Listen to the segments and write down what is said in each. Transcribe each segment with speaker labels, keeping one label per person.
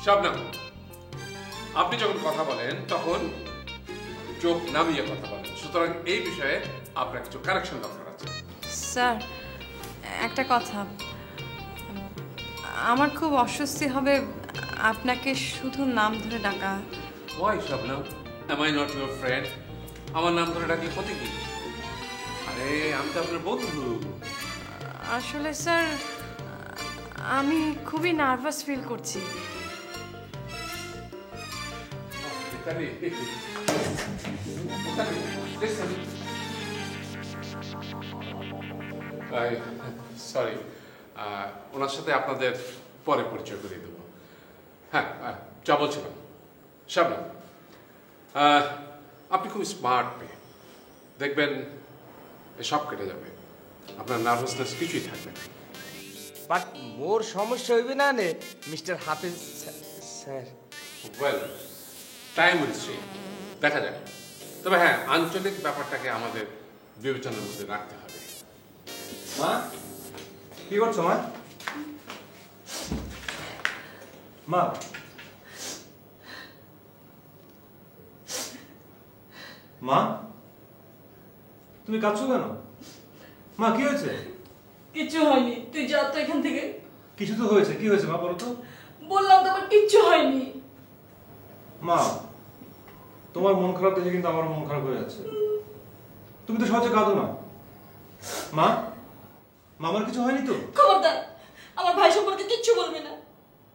Speaker 1: শবনম, আপনি যখন কথা বলেন তখন চোখ নামিয়ে কথা বলেন, সুতরাং এই বিষয়ে আপনার কিছু কারেকশন দরকার আছে।
Speaker 2: স্যার একটা কথা, আমার খুব অস্বস্তি হবে আপনাকে শুধু নাম ধরে ডাকা।
Speaker 1: Why, Shabnam? Am I not your friend? আমার নাম ধরে ডাকলে ক্ষতি কি? আরে আমি তো আপনার বন্ধু।
Speaker 2: আসলে স্যার আমি খুবই নার্ভাস ফিল করছি।
Speaker 1: সরি, ওনার সাথে আপনাদের পরে পরিচয় করে দেবো। হ্যাঁ, যা বলছিলাম, শাবনম, আপনি খুব স্মার্ট মেয়ে, দেখবেন সব কেটে যাবে, আপনার নার্ভাসনেস কিছুই থাকবে না।
Speaker 3: বাট মোর সমস্যা হইবে না নে mister Hafiz sir.
Speaker 1: Well, time will see, দেখা যাক। তবে হ্যাঁ, আঞ্চলিক ব্যাপারটাকে আমাদের বিবেচনার মধ্যে রাখতে হবে।
Speaker 4: মা কি করছো মা? মা মা তুমি কাঁদছো কেন? মা কি হয়েছে?
Speaker 5: কিচ্ছু হয়নি, তুই যা তো এখান থেকে।
Speaker 4: কিছু তো হয়েছে, কি হয়েছে মা বলো তো?
Speaker 5: বললাম তো আমার কিচ্ছু হয়নি।
Speaker 4: মা তোমার মন খারাপ দেখে কিন্তু আমার মন খারাপ হয়ে যাচ্ছে। তুমি তো সহজে কাঁদো না। মা মামার কিছু হয়নি তো?
Speaker 5: খবরদার আমার ভাই সম্পর্কে কিচ্ছু বলবি না।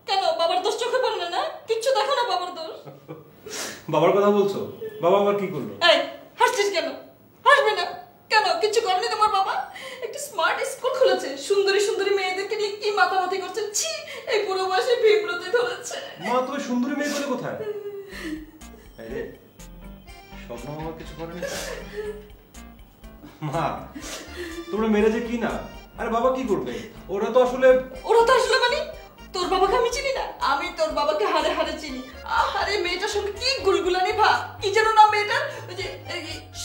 Speaker 5: কেন, বাবার দোষ চোখে পড়ে না? না কিচ্ছু দেখো না বাবার দোষ।
Speaker 4: বাবার কথা বলছো? বাবা আবার কি করলো?
Speaker 5: এই হাসছিস কেন? হাসবে না কেন? কিচ্ছু করেনি তোমার বাবা? একটা স্মার্ট স্কুল খুলেছে, সুন্দরী সুন্দরী মেয়েদেরকে নিয়ে কি মাতামাতি করছে। ছি, এই বুড়ো বয়সে বিব্রতি ধরেছে।
Speaker 4: মা তুমি সুন্দরী মেয়ে বলে কোথায়? আরে স্বপ্ন আমার কিছু করেনি। মা তোমরা মেরে যে কি না, আরে বাবা কি করবে? ওরা তো আসলে
Speaker 5: মানে তোর বাবাকে আমি চিনি না? আমি তোর বাবাকে হাড়ে হাড়ে চিনি। আরে মেয়েটার সঙ্গে কি গুলগুলানি ভাব, কি যেন নাম মেয়েটার, ওই যে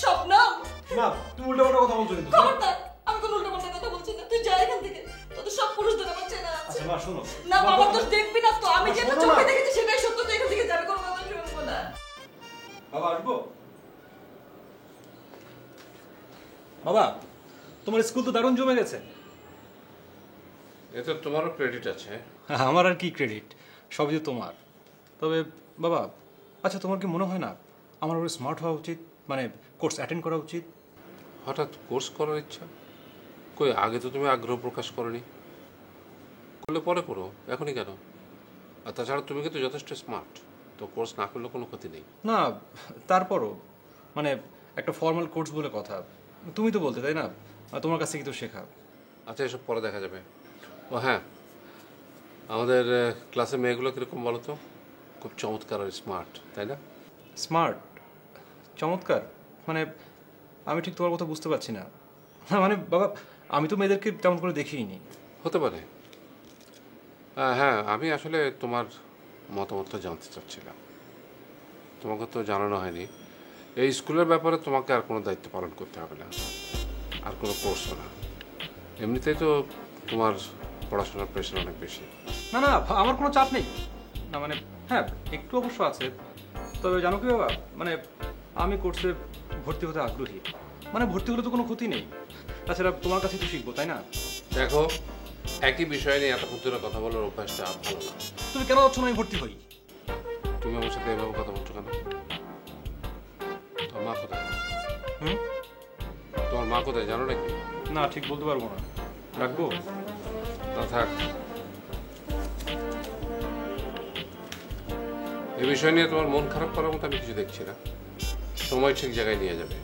Speaker 5: স্বপ্নম।
Speaker 4: মা তুমি উল্টাপাল্টা কথা বলছো কিন্তু।
Speaker 5: খবরদার, আমি কোনো উল্টাপাল্টা কথা বলছি না। তুই যা এখান থেকে, তোদের সব পুরুষদের আমার চেনা আছে।
Speaker 4: আচ্ছা মা শোনো,
Speaker 5: না বাবার দোষ দেখবি না তো, আমি যেটা চোখে দেখেছি সেটাই সত্য। তুই এখান থেকে যাবি, কোনো কথা শুনবো না।
Speaker 4: বাবা আসবো। বাবা তোমার স্কুল তো দারুণ জমে গেছে।
Speaker 1: এতে তোমারও ক্রেডিট আছে।
Speaker 4: আমার আর কি ক্রেডিট, সবই তো তোমার। তবে বাবা আচ্ছা তোমার কি মনে হয় না আমার ওর স্মার্ট হওয়া উচিত, মানে কোর্স অ্যাটেন্ড করা উচিত?
Speaker 1: হঠাৎ কোর্স করার ইচ্ছা? কই আগে তো তুমি আগ্রহ প্রকাশ করনি। করলে পরে করো, এখনই কেন? আর তাছাড়া তুমি কিন্তু যথেষ্ট স্মার্ট, তো কোর্স না করলে কোনো ক্ষতি নেই।
Speaker 4: না তারপরও মানে একটা ফর্মাল কোর্স বলে কথা, তুমি তো বলতে তাই না, তোমার কাছ থেকে তো শেখা।
Speaker 1: আচ্ছা এসব পরে দেখা যাবে। ও হ্যাঁ, আমাদের ক্লাসের মেয়েগুলো কীরকম বলো তো? খুব চমৎকার আর স্মার্ট, তাই না?
Speaker 4: স্মার্ট চমৎকার মানে আমি ঠিক তোমার কথা বুঝতে পারছি না। মানে বাবা আমি তো মেয়েদেরকে তেমন করে দেখিনি।
Speaker 1: হতে পারে। হ্যাঁ, আমি আসলে তোমার মতামতটা জানতে চাচ্ছিলাম। তোমাকে তো জানানো হয়নি, এই স্কুলের ব্যাপারে তোমাকে আর কোনো দায়িত্ব পালন করতে হবে না, আর কোনো কোর্সও না। এমনিতেই তো তোমার পড়াশোনার প্রেশার অনেক বেশি।
Speaker 4: না না আমার কোনো চাপ নেই। না মানে হ্যাঁ একটু অবশ্য আছে, তবে জানো কি বাবা, মানে আমি কোর্সে ভর্তি হতে আগ্রহী। মানে ভর্তি হলে তো কোনো ক্ষতি নেই, তাছাড়া তোমার কাছে তো শিখবো তাই না?
Speaker 1: দেখো, একই বিষয় নিয়ে এতক্ষণ ধরে কথা বলার অভ্যাসটা ভালো না।
Speaker 4: তুমি কেন যাচ্ছ না আমি ভর্তি হই?
Speaker 1: তুমি আমার সাথে এভাবে কথা বলছো কেন? তোমার মা কোথায়? তোমার মা কোথায় জানো নাকি?
Speaker 4: না ঠিক বলতে পারবো না, রাখবো
Speaker 1: না থাক। এই বিষয় নিয়ে তোমার মন খারাপ করার মতো আমি কিছু দেখছি না। সময় ঠিক জায়গায় নিয়ে যাবে।